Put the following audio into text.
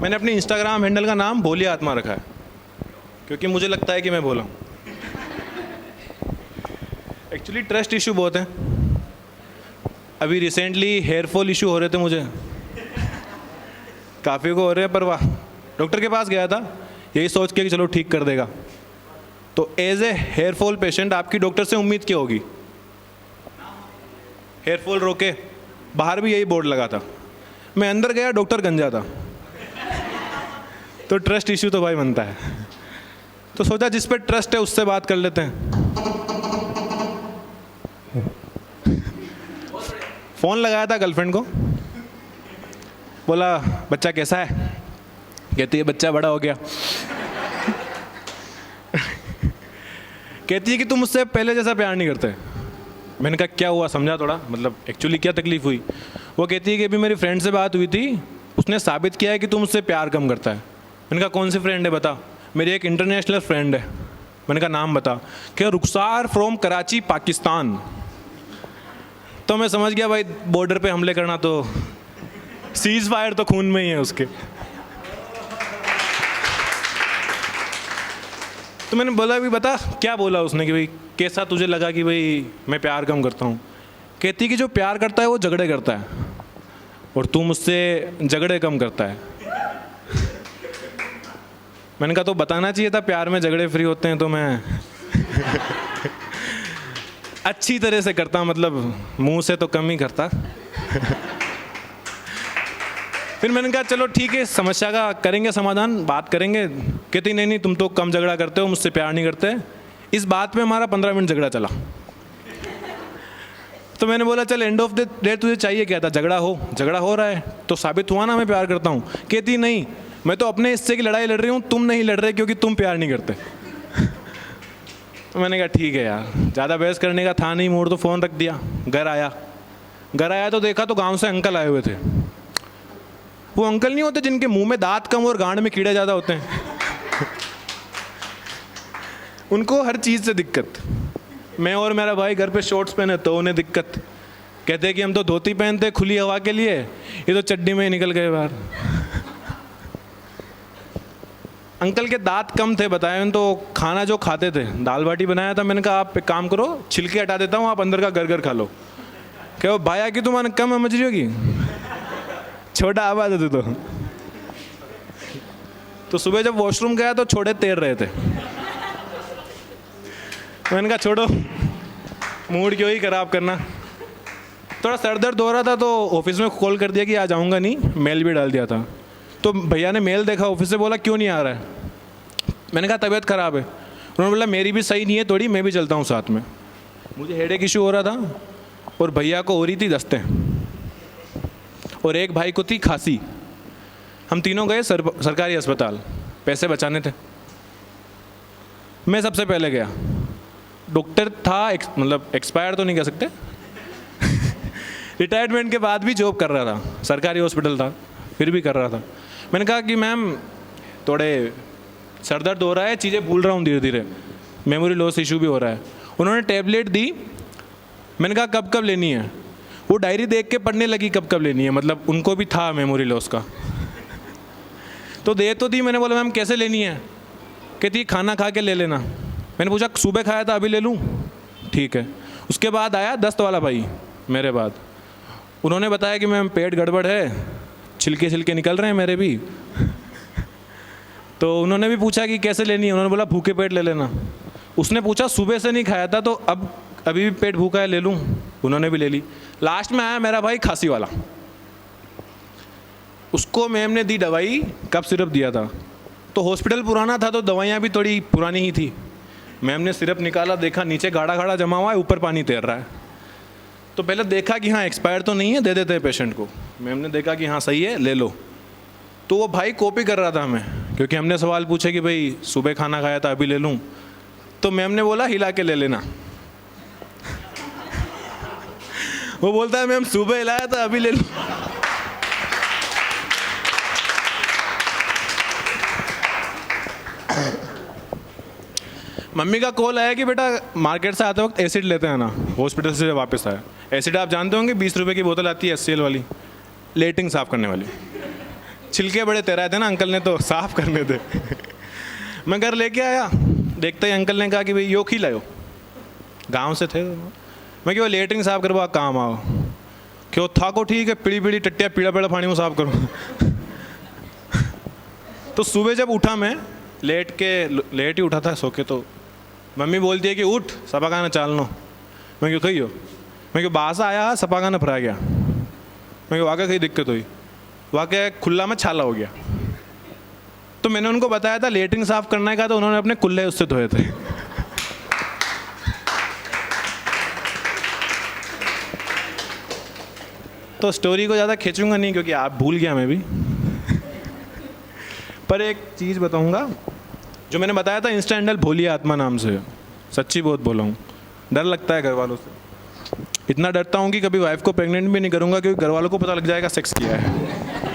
मैंने अपनी Instagram handle का नाम भोली आत्मा रखा है, क्योंकि मुझे लगता है कि मैं भोला हूँ। एक्चुअली ट्रस्ट इशू बहुत है। अभी रिसेंटली हेयर फॉल इशू हो रहे थे मुझे, काफ़ी को हो रहे हैं, पर वाह, डॉक्टर के पास गया था यही सोच के कि चलो ठीक कर देगा। तो as a hair fall patient आपकी डॉक्टर से उम्मीद क्या होगी? हेयर फॉल रोके। बाहर भी यही बोर्ड लगा था। मैं अंदर गया, डॉक्टर गंजा था। तो ट्रस्ट इशू तो भाई बनता है। तो सोचा जिस पे ट्रस्ट है उससे बात कर लेते हैं। फ़ोन लगाया था गर्लफ्रेंड को, बोला बच्चा कैसा है? कहती है बच्चा बड़ा हो गया। कहती है कि तुम मुझसे पहले जैसा प्यार नहीं करते। मैंने कहा क्या हुआ, समझा थोड़ा, मतलब एक्चुअली क्या तकलीफ हुई? वो कहती है कि अभी मेरी फ्रेंड से बात हुई थी, उसने साबित किया है कि तुम मुझसे प्यार कम करता है। मैंने कहा कौन सी फ्रेंड है बता? मेरी एक इंटरनेशनल फ्रेंड है। मैंने कहा नाम बता। क्या? रुखसार फ्रॉम कराची पाकिस्तान। तो मैं समझ गया भाई बॉर्डर पे हमले करना तो सीज फायर तो खून में ही है उसके। तो मैंने बोला भी बता क्या बोला उसने, कि भाई कैसा तुझे लगा कि भाई मैं प्यार कम करता हूँ? कहती कि जो प्यार करता है वो झगड़े करता है, और तू मुझसे झगड़े कम करता है। मैंने कहा तो बताना चाहिए था, प्यार में झगड़े फ्री होते हैं। तो मैं अच्छी तरह से करता, मतलब मुंह से तो कम ही करता। फिर मैंने कहा चलो ठीक है, समस्या का करेंगे समाधान, बात करेंगे। कहती नहीं तुम तो कम झगड़ा करते हो, मुझसे प्यार नहीं करते। इस बात पे हमारा 15 मिनट झगड़ा चला। तो मैंने बोला चल एंड ऑफ द डे तुझे चाहिए क्या था? झगड़ा हो रहा है तो साबित हुआ ना मैं प्यार करता हूँ। कहती नहीं, मैं तो अपने हिस्से की लड़ाई लड़ रही हूँ, तुम नहीं लड़ रहे क्योंकि तुम प्यार नहीं करते। तो मैंने कहा ठीक है यार, ज़्यादा बहस करने का था नहीं मूड, तो फ़ोन रख दिया। घर आया तो देखा तो गांव से अंकल आए हुए थे। वो अंकल नहीं होते जिनके मुंह में दांत कम और गांड में कीड़े ज़्यादा होते हैं। उनको हर चीज़ से दिक्कत। मैं और मेरा भाई घर पे शॉर्ट्स पहने तो उन्हें दिक्कत। कहते हैं कि हम तो धोती पहनते खुली हवा के लिए, ये तो चड्डी में ही निकल गए बाहर। अंकल के दांत कम थे बताए, तो खाना जो खाते थे, दाल बाटी बनाया था, मैंने कहा आप एक काम करो, छिलके हटा देता हूँ, आप अंदर का घर खा लो। क्या वो भाया कि तुम्हारे कम समझ रही होगी, छोटा आवाज है तू तो सुबह जब वॉशरूम गया तो छोड़े तैर रहे थे। मैंने कहा छोड़ो, मूड क्यों ही खराब करना। थोड़ा सर दर्द हो रहा था तो ऑफिस में कॉल कर दिया कि आ जाऊंगा नहीं, मेल भी डाल दिया था। तो भैया ने मेल देखा ऑफिस से, बोला क्यों नहीं आ रहा है? मैंने कहा तबीयत ख़राब है। उन्होंने बोला मेरी भी सही नहीं है थोड़ी, मैं भी चलता हूँ साथ में। मुझे हेडेक इशू हो रहा था और भैया को हो रही थी दस्तें, और एक भाई को थी खांसी। हम तीनों गए सरकारी अस्पताल, पैसे बचाने थे। मैं सबसे पहले गया। डॉक्टर था मतलब एक्सपायर तो नहीं कह सकते, रिटायरमेंट के बाद भी जॉब कर रहा था, सरकारी हॉस्पिटल था फिर भी कर रहा था। मैंने कहा कि मैम थोड़े सर दर्द हो रहा है, चीज़ें भूल रहा हूँ धीरे धीरे, मेमोरी लॉस इशू भी हो रहा है। उन्होंने टैबलेट दी। मैंने कहा कब कब लेनी है? वो डायरी देख के पढ़ने लगी कब कब लेनी है, मतलब उनको भी था मेमोरी लॉस का। तो दे तो दी। मैंने बोला मैम कैसे लेनी है? कहती खाना खा के ले लेना। मैंने पूछा सुबह खाया था अभी ले लूँ? ठीक है। उसके बाद आया दस्त वाला भाई मेरे बाद, उन्होंने बताया कि मैम पेट गड़बड़ है, छिलके निकल रहे हैं मेरे भी। तो उन्होंने भी पूछा कि कैसे लेनी है? उन्होंने बोला भूखे पेट ले लेना। उसने पूछा सुबह से नहीं खाया था तो अब अभी भी पेट भूखा है, ले लूँ? उन्होंने भी ले ली। लास्ट में आया मेरा भाई खांसी वाला, उसको मैम ने दी दवाई, कफ सिरप दिया था। तो हॉस्पिटल पुराना था तो दवाइयाँ भी थोड़ी पुरानी ही थी। मैम ने सिरप निकाला, देखा नीचे गाढ़ा गाढ़ा जमा हुआ है, ऊपर पानी तैर रहा है। तो पहले देखा कि हाँ एक्सपायर तो नहीं है, दे देते हैं पेशेंट को। मैम ने देखा कि हाँ सही है, ले लो। तो वो भाई कॉपी कर रहा था हमें, क्योंकि हमने सवाल पूछे कि भाई सुबह खाना खाया था अभी ले लूँ? तो मैम ने बोला हिला के ले लेना। वो बोलता है मैम सुबह हिलाया था अभी ले लूँ। मम्मी का कॉल आया कि बेटा मार्केट से आते वक्त एसिड लेते हैं ना, हॉस्पिटल से वापस आया। एसिड आप जानते होंगे 20 रुपए की बोतल आती है SCL वाली, लेटिंग साफ करने वाली। छिलके बड़े तैराए थे ना अंकल ने, तो साफ़ करने थे। मैं घर लेके आया, देखते ही अंकल ने कहा कि भाई यो खी लाओ, गांव से थे। मैं क्यों लेटरिन साफ करवा काम आओ, क्यों था को ठीक है, पीड़ी पीड़ी टट्टिया पीड़ा पीड़ा पानी में साफ करूँ। तो सुबह जब उठा मैं, लेट ही उठा था सो के, तो मम्मी बोलती है कि उठ सपा खाना चालनो। मैं क्यों कही हो, मैं क्यों बासा आया सपा खाना फरा गया। मैं क्यों वाकई कहीं दिक्कत हुई, वाकई खुला में छाला हो गया। तो मैंने उनको बताया था लेटरिन साफ करने का, तो उन्होंने अपने कुल्ले उससे धोए थे। तो स्टोरी को ज़्यादा खींचूंगा नहीं क्योंकि आप भूल गया मैं भी। पर एक चीज़ बताऊंगा, जो मैंने बताया था इंस्टा हैंडल भोली आत्मा नाम से, सच्ची बहुत बोला हूँ। डर लगता है घर वालों से, इतना डरता हूँ कि कभी वाइफ को प्रेग्नेंट भी नहीं करूँगा, क्योंकि घर वालों को पता लग जाएगा सेक्स किया है।